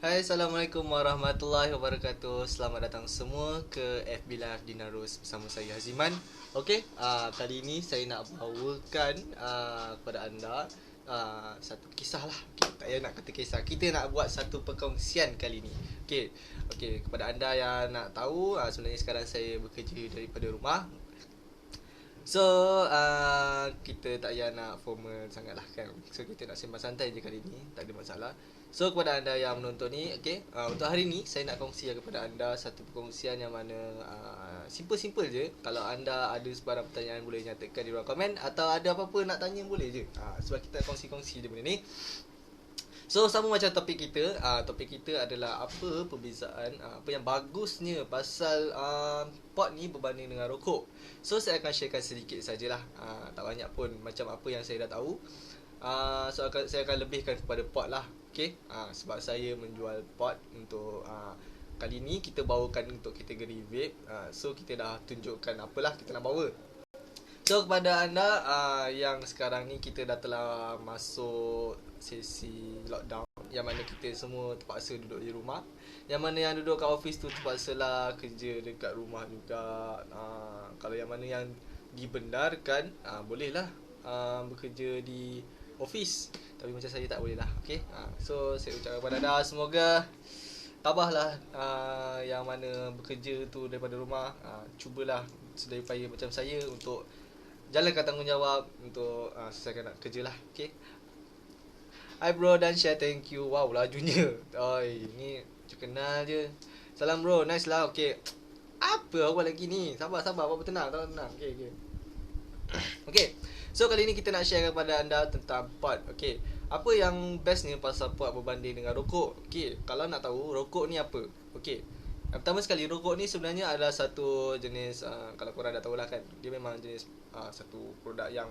Hai, Assalamualaikum warahmatullahi wabarakatuh. Selamat datang semua ke FB Live Dinarus bersama saya Haziman. Okey, kali ini saya nak bawakan kepada anda satu kisah lah. Okay, tak payah nak kata kisah. Kita nak buat satu perkongsian kali ni. Okey, kepada anda yang nak tahu, sebenarnya sekarang saya bekerja daripada rumah. So, kita tak payah nak formal sangat lah kan. So, kita nak sembang santai je kali ni. Tak ada masalah. So, kepada anda yang menonton ni, okay, untuk hari ni, saya nak kongsi kepada anda satu perkongsian yang mana simple-simple je. Kalau anda ada sebarang pertanyaan, boleh nyatakan di ruang komen. Atau ada apa-apa nak tanya, boleh je. Sebab kita kongsi-kongsi je benda ni. So, sama macam topik kita adalah apa perbezaan, apa yang bagusnya pasal pot ni berbanding dengan rokok. So, saya akan sharekan sedikit sajalah, tak banyak pun macam apa yang saya dah tahu. So, saya akan lebihkan kepada pot lah. Okay, sebab saya menjual pot untuk kali ni kita bawakan untuk kategori vape. So, kita dah tunjukkan apalah kita nak bawa. So kepada anda yang sekarang ni kita dah telah masuk sesi lockdown, yang mana kita semua terpaksa duduk di rumah. Yang mana yang duduk kat office tu terpaksa lah kerja dekat rumah juga. Kalau yang mana yang dibenarkan, bolehlah bekerja di office. Tapi macam saya tak boleh lah. Okay? So saya ucapkan kepada anda, semoga tabahlah yang mana bekerja tu daripada rumah. Cubalah sedaya upaya macam saya untuk jalankan tanggungjawab untuk selesaikan nak kerja lah. Okay. Hi bro dan share, thank you. Wow, lajunya. Oi, ni kenal je. Salam bro, nice lah. Okay. Apa awak lagi ni? Sabar, apa tenang, tenang. Okay. Okay. So kali ni kita nak share kepada anda tentang pot. Okay. Apa yang bestnya pasal pot berbanding dengan rokok? Okay. Kalau nak tahu rokok ni apa? Okay. Yang pertama sekali, rokok ni sebenarnya adalah satu jenis, kalau korang dah tahulah kan, dia memang jenis satu produk yang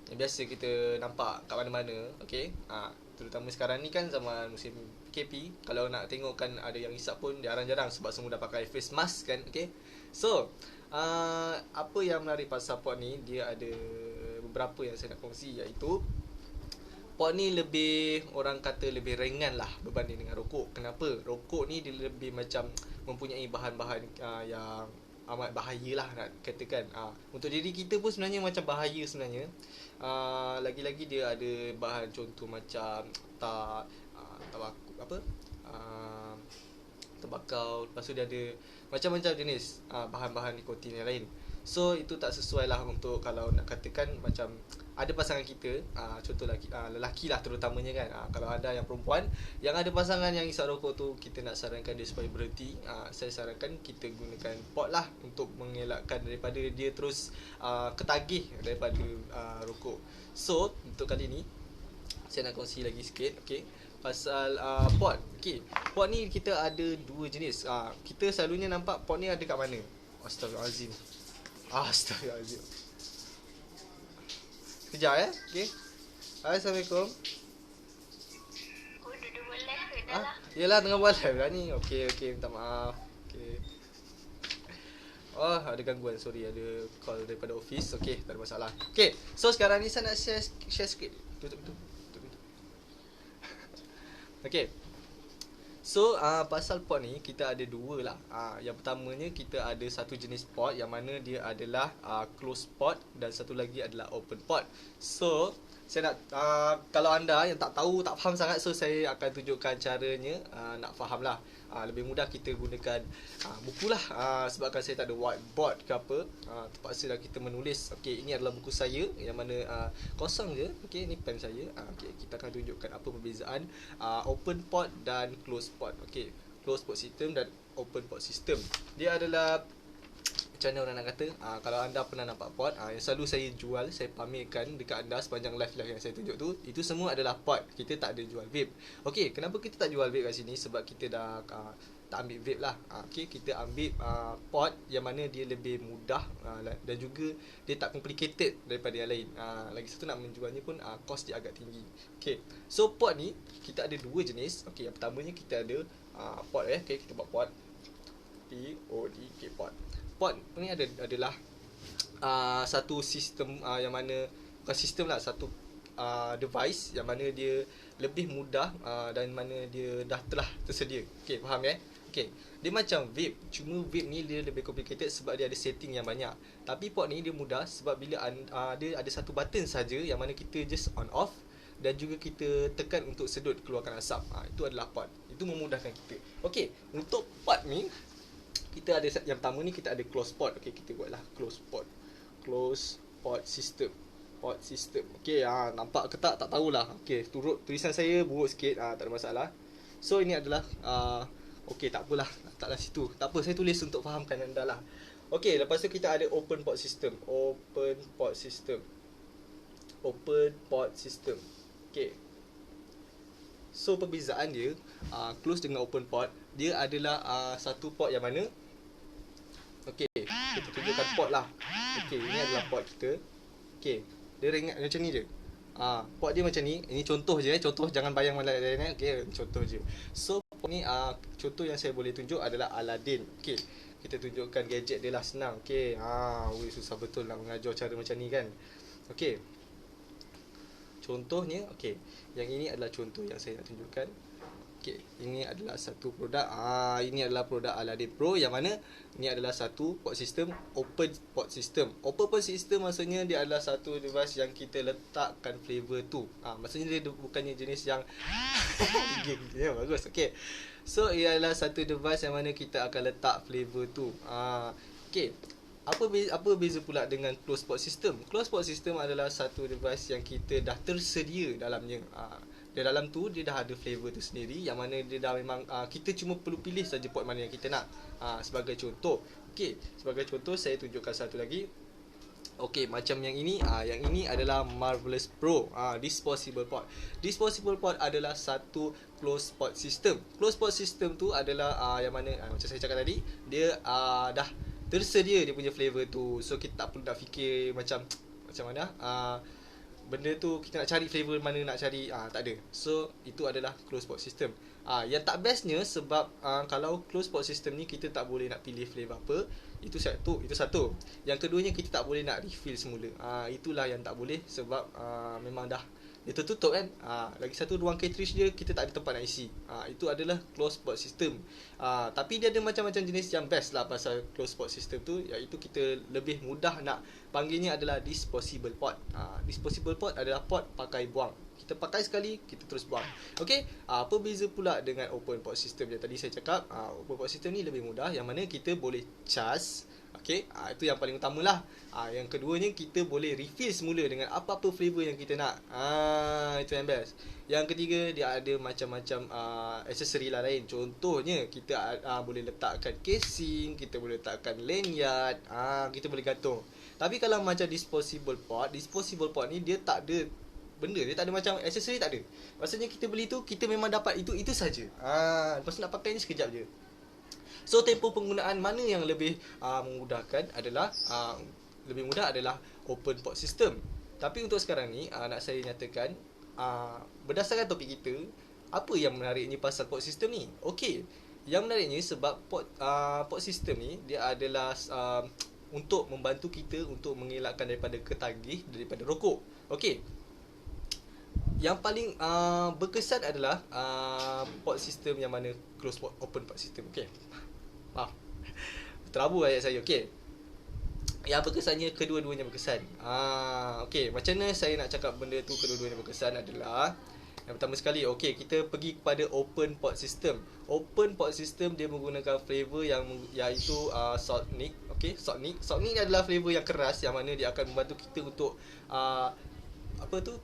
biasa kita nampak kat mana-mana. Okay, terutama sekarang ni kan zaman musim PKP, kalau nak tengok kan ada yang hisap pun jarang-jarang sebab semua dah pakai face mask kan. Okay, so apa yang menarik pasal pot ni, dia ada beberapa yang saya nak kongsi, iaitu pot ni lebih, orang kata lebih ringan lah berbanding dengan rokok. Kenapa? Rokok ni dia lebih macam mempunyai bahan-bahan yang amat bahaya lah nak katakan. Untuk diri kita pun sebenarnya macam bahaya sebenarnya. Lagi-lagi dia ada bahan contoh macam tabak apa? Tembakau. Lepas tu dia ada macam-macam jenis bahan-bahan nikotin yang lain. So itu tak sesuai lah untuk kalau nak katakan macam ada pasangan kita, contoh lelaki lah terutamanya kan. Kalau ada yang perempuan yang ada pasangan yang isap rokok tu, kita nak sarankan dia supaya berhenti. Saya sarankan kita gunakan pot lah untuk mengelakkan daripada dia terus ketagih daripada rokok. So untuk kali ni saya nak kongsi lagi sikit, okay, pasal pot. Okay, pot ni kita ada dua jenis. Kita selalunya nampak pot ni ada kat mana? Astaghfirullahalazim. Kejap okay. Assalamualaikum. Oh, duduk boleh ke dah lah. Yelah, tengah buat live lah ni. Okay, minta maaf. Okay. Oh, ada gangguan, sorry, ada call daripada office. Okay, tak ada masalah. Okay, so sekarang ni saya nak share sikit. Tutup. Okay. So pasal pot ni kita ada dua lah. Yang pertamanya kita ada satu jenis pot yang mana dia adalah closed pot, dan satu lagi adalah open pot. So saya nak kalau anda yang tak tahu, tak faham sangat, so saya akan tunjukkan caranya nak faham lah. Lebih mudah kita gunakan buku lah, sebab kan saya tak ada whiteboard ke apa, terpaksa lah kita menulis. Okay, ini adalah buku saya yang mana kosong je. Okay, ni pen saya. Okay, kita akan tunjukkan apa perbezaan open pot dan closed pot. Okay, closed pot system dan open pot system. Dia adalah, macam mana orang nak kata, kalau anda pernah nampak pot, yang selalu saya jual, saya pamerkan dekat anda sepanjang live yang saya tunjuk tu, itu semua adalah pot. Kita tak ada jual vape. Okay, kenapa kita tak jual vape kat sini? Sebab kita dah tak ambil vape lah. Okay, kita ambil pot yang mana dia lebih mudah, dan juga dia tak complicated daripada yang lain. Lagi satu, nak menjualnya pun cost dia agak tinggi. Okay, so pot ni kita ada dua jenis. Okay, yang pertamanya kita ada pot. Okay, kita buat pot POD, pot. Pot ni adalah satu sistem yang mana, bukan sistem lah, satu device yang mana dia lebih mudah dan mana dia dah telah tersedia. Okey, faham ya? Okey. Dia macam vape, cuma vape ni dia lebih complicated sebab dia ada setting yang banyak. Tapi pod ni dia mudah sebab bila dia ada satu button saja yang mana kita just on off dan juga kita tekan untuk sedut keluarkan asap. Itu adalah pod. Itu memudahkan kita. Okey, untuk pod ni kita ada yang pertama ni kita ada close pod. Okey, kita buatlah close pod. Close pod system. Pod system. Okey, nampak ke tak tahulah. Okey, turut tulisan saya buruk sikit, tak ada masalah. So ini adalah okey, tak apalah. Taklah situ. Tak apa, saya tulis untuk fahamkan anda lah. Okey, lepas tu kita ada open pod system. Open pod system. Open pod system. Okey. So perbezaan dia close dengan open pod, dia adalah satu pod yang mana okey, kita tunjukkan pod lah. Okey, ini adalah pod kita. Okey, dia ringan macam ni je. Pod dia macam ni. Ini contoh je, contoh, jangan bayang lain-lain. Okey, contoh je. So ni contoh yang saya boleh tunjuk adalah Aladdin. Okey, kita tunjukkan gadget dia lah, senang. Okey, susah betul nak mengajar cara macam ni kan. Okey, contohnya, okey, yang ini adalah contoh yang saya nak tunjukkan. Okey, ini adalah satu produk. Ini adalah produk Aladdin Pro yang mana ini adalah satu pod system, open pod system. Open pod system maksudnya dia adalah satu device yang kita letakkan flavor tu. Maksudnya dia bukannya jenis yang ya, bagus. Okey. So ia adalah satu device yang mana kita akan letak flavor tu. Okey. Apa beza pula dengan closed pod system? Closed pod system adalah satu device yang kita dah tersedia dalamnya. Di dalam tu dia dah ada flavor tu sendiri yang mana dia dah memang kita cuma perlu pilih saja pod mana yang kita nak. Sebagai contoh. Okey, sebagai contoh saya tunjukkan satu lagi. Okey, macam yang ini adalah Marvelous Pro disposable pod. Disposable pod adalah satu closed pod system. Closed pod system tu adalah yang mana macam saya cakap tadi, dia dah tersedia dia punya flavor tu. So kita tak perlu nak fikir macam mana benda tu kita nak cari flavor mana nak cari, tak ada. So itu adalah closed pod system. Yang tak bestnya sebab kalau closed pod system ni kita tak boleh nak pilih flavor apa. Itu satu. Yang keduanya kita tak boleh nak refill semula. Itulah yang tak boleh sebab memang dah dia tertutup kan. Lagi satu, ruang cartridge dia kita tak ada tempat nak isi. Itu adalah closed pod system. Tapi dia ada macam-macam jenis yang best lah pasal closed pod system tu, iaitu kita lebih mudah nak panggilnya adalah disposable pod. Disposable pod adalah pod pakai buang. Kita pakai sekali, kita terus buang. Okey, apa beza pula dengan open pod system yang tadi saya cakap? Open pod system ni lebih mudah yang mana kita boleh charge. Okey, itu yang paling utamalah. Yang keduanya kita boleh refill semula dengan apa-apa flavor yang kita nak. Itu yang best. Yang ketiga, dia ada macam-macam aksesori lah lain. Contohnya kita boleh letakkan casing, kita boleh letakkan lanyard, kita boleh gantung. Tapi kalau macam disposable pod ni dia tak ada benda, dia tak ada macam aksesori, tak ada. Maksudnya kita beli tu, kita memang dapat itu saja. Lepas tu nak pakai ni sekejap je. So tempoh penggunaan mana yang lebih memudahkan adalah lebih mudah adalah open pod system. Tapi untuk sekarang ni nak saya nyatakan berdasarkan topik kita, apa yang menariknya pasal pod system ni? Okey, yang menariknya sebab pod system ni dia adalah untuk membantu kita untuk mengelakkan daripada ketagih daripada rokok. Okey, yang paling berkesan adalah pod system yang mana close pod, open pod system. Okey, maaf, terabu ayat saya. Okey, yang berkesannya, kedua-duanya berkesan. Okey, macam mana saya nak cakap benda tu kedua-duanya berkesan adalah, yang pertama sekali, okey, kita pergi kepada open pod system. Open pod system dia menggunakan flavor yang iaitu Saltnik. Okey, Saltnik ni adalah flavor yang keras yang mana dia akan membantu kita untuk apa tu,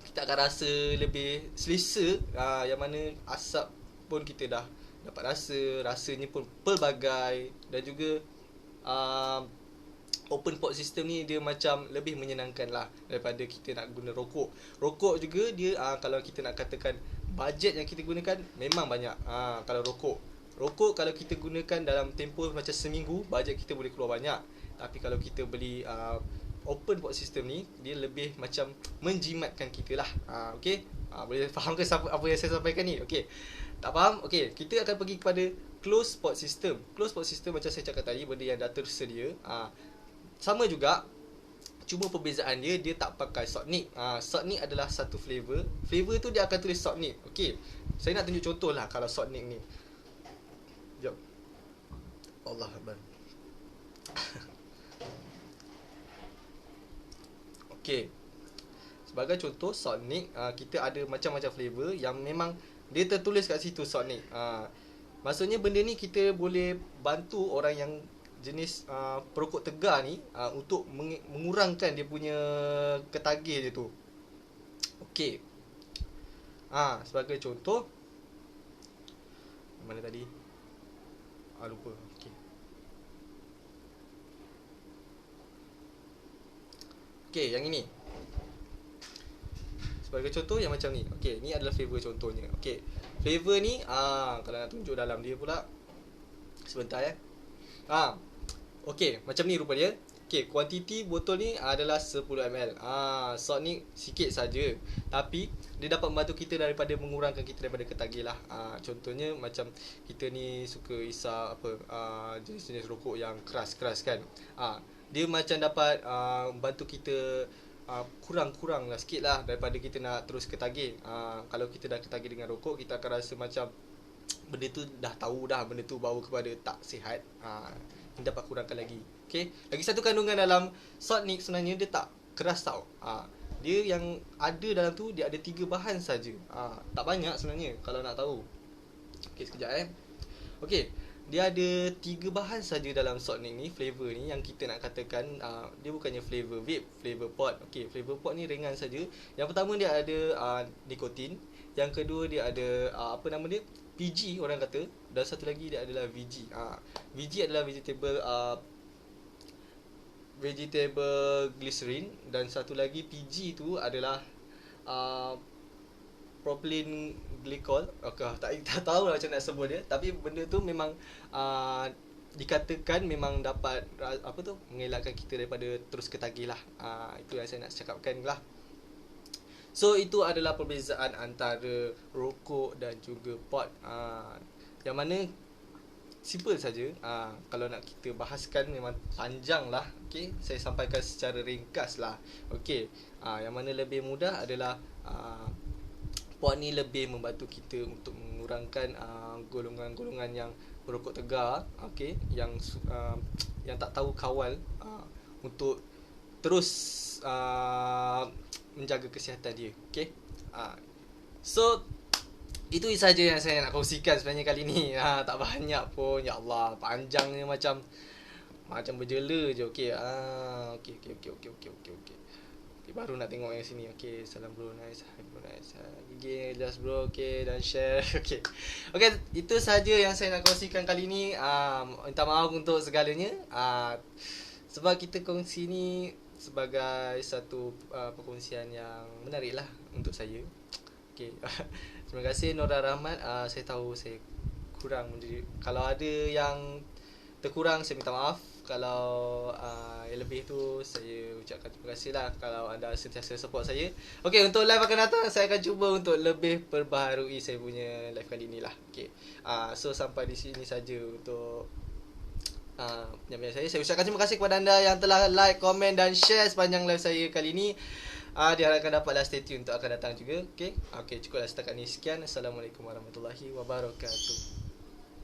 kita akan rasa lebih selesa, yang mana asap pun kita dah dapat rasanya pun pelbagai. Dan juga open pod system ni dia macam lebih menyenangkan lah daripada kita nak guna rokok. Rokok juga dia kalau kita nak katakan bajet yang kita gunakan memang banyak. Kalau rokok kalau kita gunakan dalam tempoh macam seminggu, bajet kita boleh keluar banyak. Tapi kalau kita beli open pod system ni, dia lebih macam menjimatkan kita lah. Okey, boleh faham ke apa yang saya sampaikan ni? Okey, tak faham? Okey, kita akan pergi kepada closed pod system. Closed pod system macam saya cakap tadi, benda yang dah tersedia. Sama juga, Cuma perbezaan dia, dia tak pakai Sotnik. Sotnik adalah satu flavor. Flavor tu dia akan tulis Sotnik. Okey. Saya nak tunjuk contoh lah kalau Sotnik ni. Jom. Allah Akbar. Okey. Sebagai contoh Sotnik, kita ada macam-macam flavor yang memang dia tertulis kat situ Sotnik. Maksudnya benda ni kita boleh bantu orang yang jenis perokok tegar ni untuk mengurangkan dia punya ketagih dia tu. Okey. Sebagai contoh, mana tadi? Lupa. Okey. Okey, yang ini. Sebagai contoh yang macam ni. Okey, ni adalah flavor contohnya. Okey. Flavor ni kalau nak tunjuk dalam dia pula. Sebentar ya. Okey, macam ni rupa dia. Okey, kuantiti botol ni adalah 10 ml. Sotnik sikit saja, tapi dia dapat membantu kita daripada mengurangkan kita daripada ketagih lah. Contohnya macam kita ni suka isap jenis-jenis rokok yang keras-keras kan. Dia macam dapat membantu kita kurang-kurang lah sikit lah daripada kita nak terus ketagih. Kalau kita dah ketagih dengan rokok, kita akan rasa macam benda tu dah tahu dah benda tu bawa kepada tak sihat. Ini dapat kurangkan lagi. Okay. Lagi satu kandungan dalam Sotnik sebenarnya dia tak keras tau. Dia yang ada dalam tu dia ada 3 bahan saja. Tak banyak sebenarnya kalau nak tahu. Okay, sekejap Okay. Dia ada 3 bahan saja dalam Sotnik ni, flavor ni yang kita nak katakan dia bukannya flavor vape, flavor pot. Okay, flavor pot ni ringan saja. Yang pertama dia ada nikotin. Yang kedua dia ada apa nama dia? PG orang kata. Dan satu lagi dia adalah VG. VG adalah vegetable glycerin. Dan satu lagi PG tu adalah propylene glycol. Tak tahu lah macam nak sebut dia. Tapi benda tu memang dikatakan memang dapat mengelakkan kita daripada terus ketagih lah. Itu yang saya nak cakapkan lah. So itu adalah perbezaan antara rokok dan juga pot. Yang mana simple saja. Kalau nak kita bahaskan memang panjang lah. Okay, saya sampaikan secara ringkas lah. Okay, yang mana lebih mudah adalah pot ni lebih membantu kita untuk mengurangkan golongan-golongan yang berokok tegar. Okay, yang tak tahu kawal untuk terus menjaga kesihatan dia. Okay. So itu saja yang saya nak kongsikan sebenarnya kali ni. Tak banyak pun. Ya Allah, panjangnya macam berjela je. Okay. Okay, baru nak tengok yang sini. Okay, salam bro, nice. Bro, nice. Gigi just bro, okay, dan share. Okay, itu saja yang saya nak kongsikan kali ni. Minta maaf untuk segalanya. Sebab kita kongsi ni sebagai satu perkongsian yang menarik lah untuk saya. Okay. Terima kasih Nora Rahmat. Saya tahu saya kurang menjadi, kalau ada yang terkurang saya minta maaf. Kalau yang lebih tu saya ucapkan terima kasih lah kalau anda sentiasa support saya. Okay, untuk live akan datang saya akan cuba untuk lebih perbaharui saya punya live kali ni lah. Okay. So sampai di sini saja untuk penyampaian saya. Saya ucapkan terima kasih kepada anda yang telah like, komen dan share sepanjang live saya kali ini. Diharapkan dapatlah stay tune untuk akan datang juga. Okay, cukuplah setakat ni. Sekian. Assalamualaikum warahmatullahi wabarakatuh.